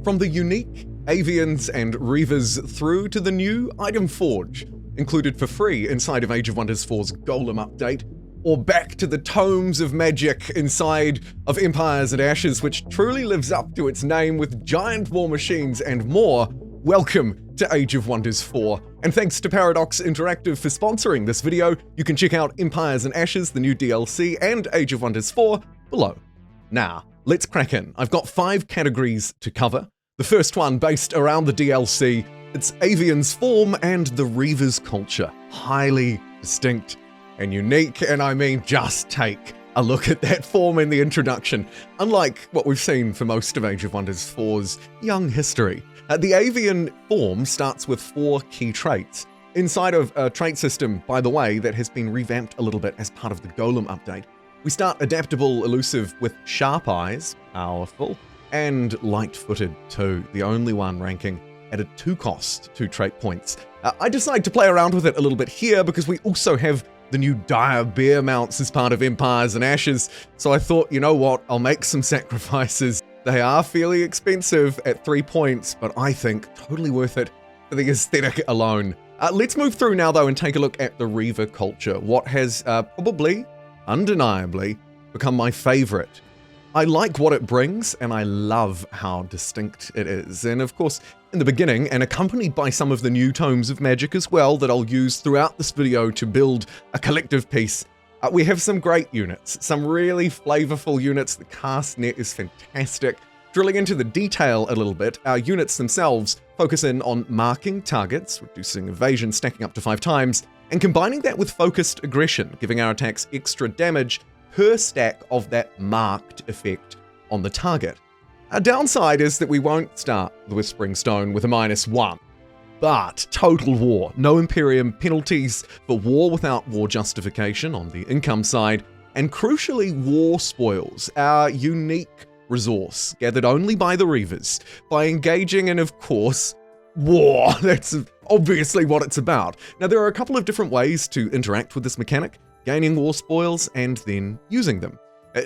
From the unique Avians and Reavers through to the new Item Forge, included for free inside of Age of Wonders 4's Golem update, or back to the tomes of magic inside of Empires and Ashes, which truly lives up to its name with giant war machines and more. Welcome to Age of Wonders 4, and thanks to Paradox Interactive for sponsoring this video. You can check out Empires and Ashes, the new DLC, and Age of Wonders 4 below. Now, let's crack in. I've got 5 categories to cover. The first one based around the DLC, it's Avian's form and the Reaver's culture. Highly distinct and unique, and I mean, just take a look at that form in the introduction. Unlike what we've seen for most of Age of Wonders 4's young history, the Avian form starts with 4 key traits. Inside of a trait system, by the way, that has been revamped a little bit as part of the Golem update, we start adaptable, elusive with sharp eyes, powerful, and light-footed too, the only one ranking at a 2 cost, 2 trait points. I decided to play around with it a little bit here because we also have the new dire bear mounts as part of Empires and Ashes, so I thought, you know what, I'll make some sacrifices. They are fairly expensive at 3 points, but I think totally worth it for the aesthetic alone. Let's move through now though and take a look at the Reaver culture, what has probably, undeniably, become my favorite. I like what it brings, and I love how distinct it is. And of course, in the beginning, and accompanied by some of the new tomes of magic as well that I'll use throughout this video to build a collective piece, we have some great units, some really flavorful units. The cast net is fantastic. Drilling into the detail a little bit, our units themselves focus in on marking targets, reducing evasion, stacking up to 5 times, and combining that with focused aggression, giving our attacks extra damage per stack of that marked effect on the target. Our downside is that we won't start the Whispering Stone with a -1. But Total War, no Imperium penalties for war without war justification on the income side, and crucially war spoils, our unique resource gathered only by the Reavers, by engaging in, of course, war. That's obviously what it's about. Now there are a couple of different ways to interact with this mechanic, gaining war spoils and then using them.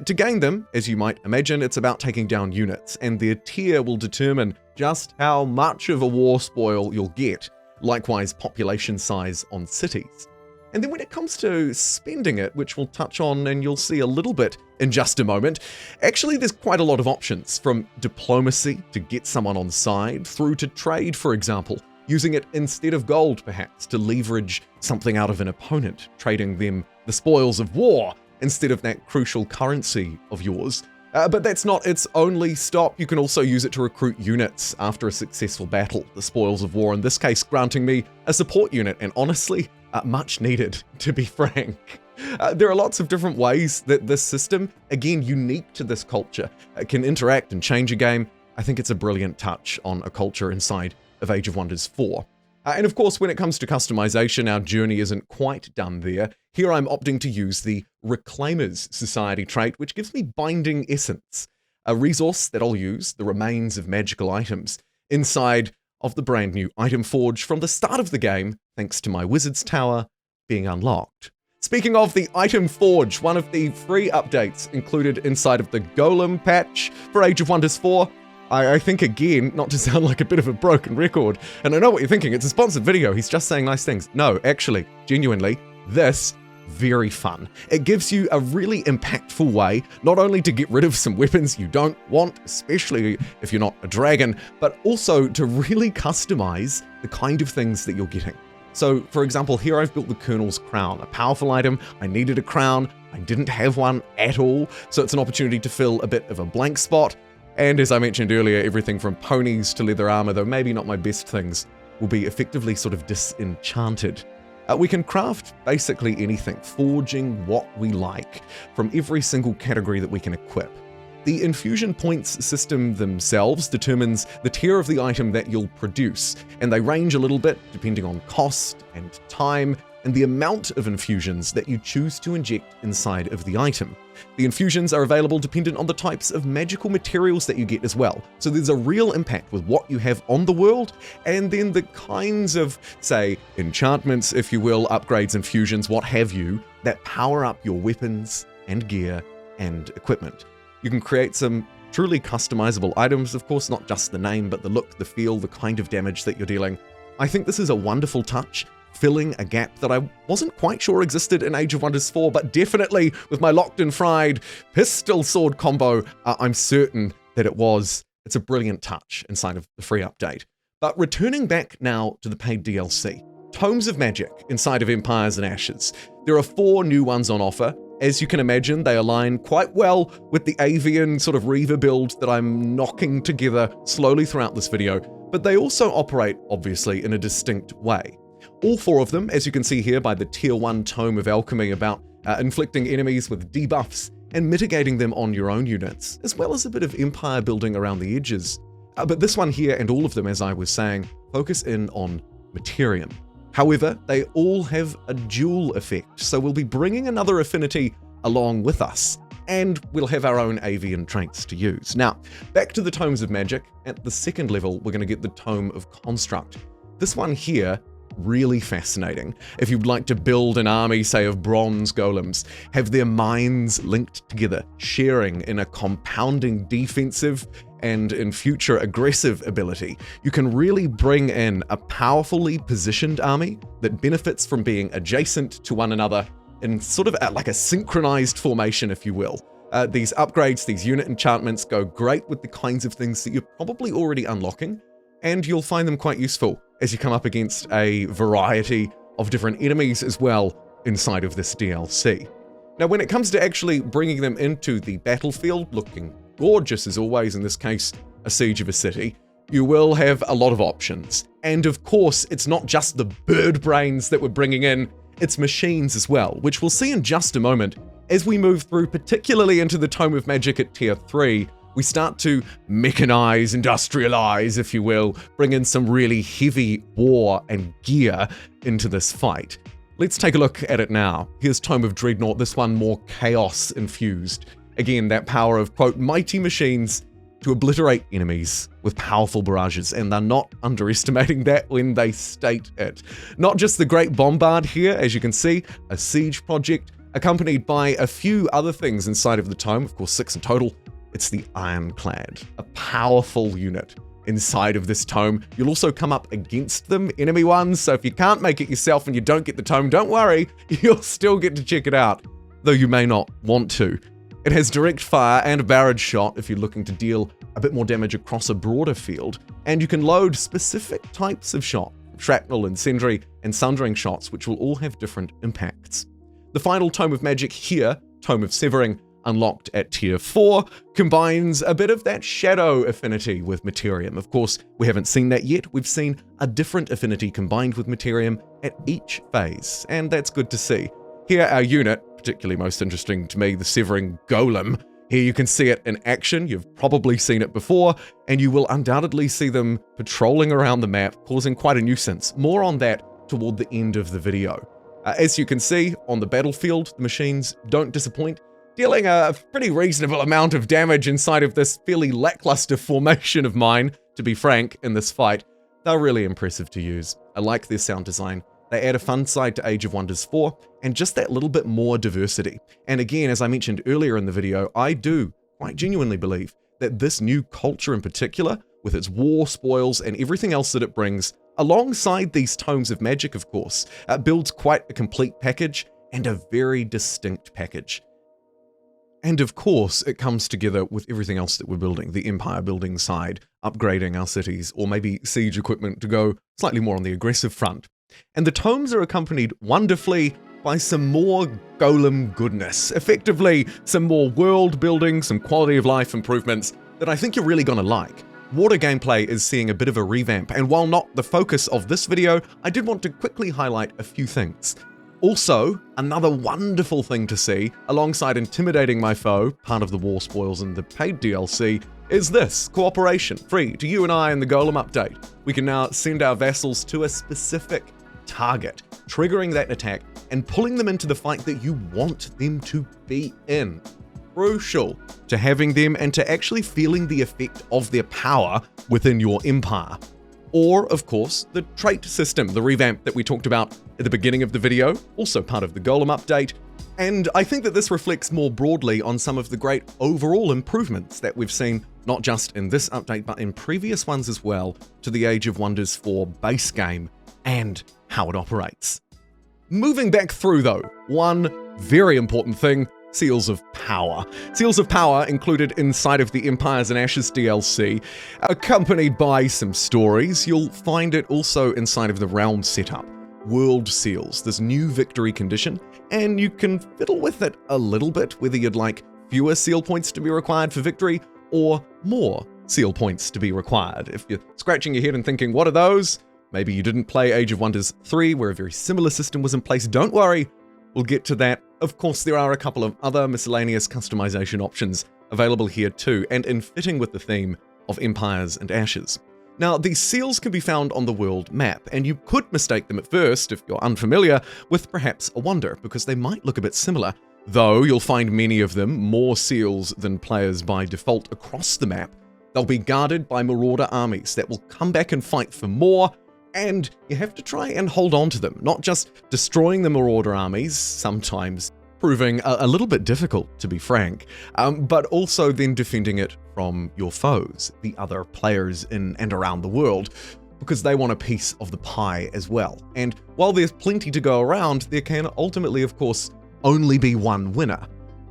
To gain them, as you might imagine, it's about taking down units, and their tier will determine just how much of a war spoil you'll get, likewise population size on cities. And then when it comes to spending it, which we'll touch on and you'll see a little bit in just a moment, actually there's quite a lot of options, from diplomacy to get someone on side, through to trade, for example, using it instead of gold perhaps to leverage something out of an opponent, trading them the spoils of war instead of that crucial currency of yours. But that's not its only stop. You can also use it to recruit units after a successful battle, the spoils of war in this case granting me a support unit, and honestly, much needed, to be frank. There are lots of different ways that this system, again unique to this culture, can interact and change a game. I think it's a brilliant touch on a culture inside of Age of Wonders 4. And of course, when it comes to customization, our journey isn't quite done there. Here I'm opting to use the Reclaimers Society trait, which gives me Binding Essence, a resource that I'll use, the remains of magical items, inside of the brand new Item Forge from the start of the game, thanks to my Wizard's Tower being unlocked. Speaking of the Item Forge, one of the free updates included inside of the Golem patch for Age of Wonders 4, I think, again, not to sound like a bit of a broken record, and I know what you're thinking, it's a sponsored video, he's just saying nice things. No, actually, genuinely, this, very fun. It gives you a really impactful way, not only to get rid of some weapons you don't want, especially if you're not a dragon, but also to really customize the kind of things that you're getting. So, for example, here I've built the Colonel's Crown, a powerful item. I needed a crown, I didn't have one at all, so it's an opportunity to fill a bit of a blank spot. And as I mentioned earlier, everything from ponies to leather armor, though maybe not my best things, will be effectively sort of disenchanted. We can craft basically anything, forging what we like from every single category that we can equip. The infusion points system themselves determines the tier of the item that you'll produce, and they range a little bit depending on cost and time and the amount of infusions that you choose to inject inside of the item. The infusions are available dependent on the types of magical materials that you get as well, so there's a real impact with what you have on the world, and then the kinds of, say, enchantments, if you will, upgrades, infusions, what have you, that power up your weapons and gear and equipment. You can create some truly customizable items, of course, not just the name, but the look, the feel, the kind of damage that you're dealing. I think this is a wonderful touch, filling a gap that I wasn't quite sure existed in Age of Wonders 4, but definitely with my locked and fried pistol sword combo, I'm certain that it was. It's a brilliant touch inside of the free update. But returning back now to the paid DLC, Tomes of Magic inside of Empires and Ashes. There are 4 new ones on offer. As you can imagine, they align quite well with the Avian sort of Reaver build that I'm knocking together slowly throughout this video, but they also operate, obviously, in a distinct way. All 4 of them, as you can see here by the Tier 1 Tome of Alchemy about inflicting enemies with debuffs and mitigating them on your own units, as well as a bit of empire building around the edges. But this one here, and all of them, as I was saying, focus in on Materium. However, they all have a dual effect, so we'll be bringing another affinity along with us, and we'll have our own Avian traits to use. Now, back to the Tomes of Magic. At the second level, we're going to get the Tome of Construct. This one here, really fascinating. If you'd like to build an army, say, of bronze golems, have their minds linked together, sharing in a compounding defensive and in future aggressive ability, you can really bring in a powerfully positioned army that benefits from being adjacent to one another in sort of like a synchronized formation, if you will. These upgrades, these unit enchantments go great with the kinds of things that you're probably already unlocking, and you'll find them quite useful as you come up against a variety of different enemies as well inside of this DLC. Now, when it comes to actually bringing them into the battlefield, looking gorgeous as always, in this case, a siege of a city, you will have a lot of options. And of course, it's not just the bird brains that we're bringing in, it's machines as well, which we'll see in just a moment. As we move through, particularly into the Tome of Magic at Tier 3, we start to mechanize, industrialize, if you will, bring in some really heavy war and gear into this fight. Let's take a look at it now. Here's Tome of Dreadnought, this one more chaos infused. Again, that power of, quote, mighty machines to obliterate enemies with powerful barrages, and they're not underestimating that when they state it. Not just the Great Bombard here, as you can see, a siege project, accompanied by a few other things inside of the tome, of course 6 in total. It's the Ironclad, a powerful unit inside of this tome. You'll also come up against them, enemy ones, so if you can't make it yourself and you don't get the tome, don't worry, you'll still get to check it out, though you may not want to. It has direct fire and a barrage shot if you're looking to deal a bit more damage across a broader field, and you can load specific types of shot, shrapnel, incendiary, and sundering shots, which will all have different impacts. The final Tome of Magic here, Tome of Severing, unlocked at Tier 4, combines a bit of that shadow affinity with Materium. Of course, we haven't seen that yet. We've seen a different affinity combined with Materium at each phase, and that's good to see. Here, our unit, particularly most interesting to me, the Severing Golem. Here you can see it in action. You've probably seen it before, and you will undoubtedly see them patrolling around the map, causing quite a nuisance. More on that toward the end of the video. As you can see, on the battlefield, the machines don't disappoint, dealing a pretty reasonable amount of damage inside of this fairly lackluster formation of mine, to be frank, in this fight. They're really impressive to use. I like their sound design. They add a fun side to Age of Wonders 4, and just that little bit more diversity. And again, as I mentioned earlier in the video, I do quite genuinely believe that this new culture in particular, with its war, spoils, and everything else that it brings, alongside these Tomes of Magic, of course, builds quite a complete package, and a very distinct package. And of course, it comes together with everything else that we're building, the empire building side, upgrading our cities, or maybe siege equipment to go slightly more on the aggressive front. And the tomes are accompanied wonderfully by some more golem goodness, effectively some more world building, some quality of life improvements that I think you're really going to like. Water gameplay is seeing a bit of a revamp, and while not the focus of this video, I did want to quickly highlight a few things. Also, another wonderful thing to see, alongside intimidating my foe, part of the war spoils in the paid DLC, is this, cooperation, free to you and I in the Golem update. We can now send our vassals to a specific target, triggering that attack and pulling them into the fight that you want them to be in. Crucial to having them and to actually feeling the effect of their power within your empire. Or, of course, the trait system, the revamp that we talked about at the beginning of the video, also part of the Golem update. And I think that this reflects more broadly on some of the great overall improvements that we've seen, not just in this update, but in previous ones as well, to the Age of Wonders 4 base game and how it operates. Moving back through though, one very important thing, Seals of Power. Seals of Power included inside of the Empires and Ashes DLC, accompanied by some stories. You'll find it also inside of the Realm setup. World Seals, this new victory condition, and you can fiddle with it a little bit, whether you'd like fewer seal points to be required for victory or more seal points to be required. If you're scratching your head and thinking, what are those? Maybe you didn't play Age of Wonders 3, where a very similar system was in place. Don't worry, we'll get to that. Of course, there are a couple of other miscellaneous customization options available here too, and in fitting with the theme of Empires and Ashes. Now, these seals can be found on the world map, and you could mistake them at first, if you're unfamiliar, with perhaps a wonder, because they might look a bit similar, though you'll find many of them more seals than players by default across the map. They'll be guarded by marauder armies that will come back and fight for more, and you have to try and hold on to them, not just destroying the marauder armies, sometimes proving a little bit difficult, to be frank, but also then defending it from your foes, the other players in and around the world, because they want a piece of the pie as well. And while there's plenty to go around, there can ultimately, of course, only be one winner.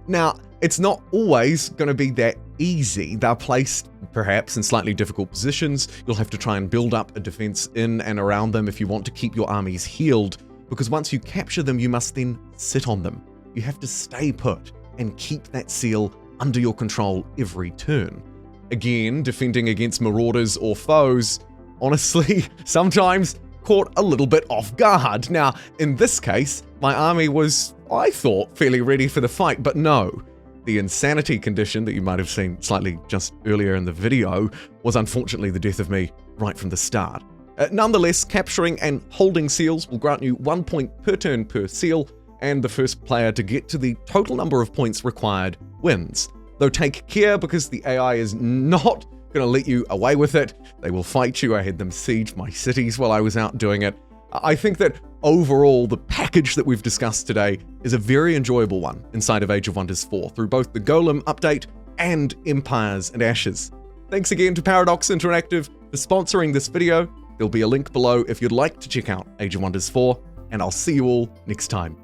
Now, it's not always going to be that easy. They're placed perhaps in slightly difficult positions. You'll have to try and build up a defense in and around them if you want to keep your armies healed, because once you capture them, you must then sit on them. You have to stay put and keep that seal under your control every turn. Again, defending against marauders or foes, honestly, sometimes caught a little bit off guard. Now, in this case, my army was, I thought, fairly ready for the fight, but no. The insanity condition that you might have seen slightly just earlier in the video was unfortunately the death of me right from the start. Nonetheless, capturing and holding seals will grant you 1 point per turn per seal, and the first player to get to the total number of points required wins. Though take care, because the AI is not going to let you away with it. They will fight you. I had them siege my cities while I was out doing it. I think that overall, the package that we've discussed today is a very enjoyable one inside of Age of Wonders 4, through both the Golem update and Empires and Ashes. Thanks again to Paradox Interactive for sponsoring this video. There'll be a link below if you'd like to check out Age of Wonders 4, and I'll see you all next time.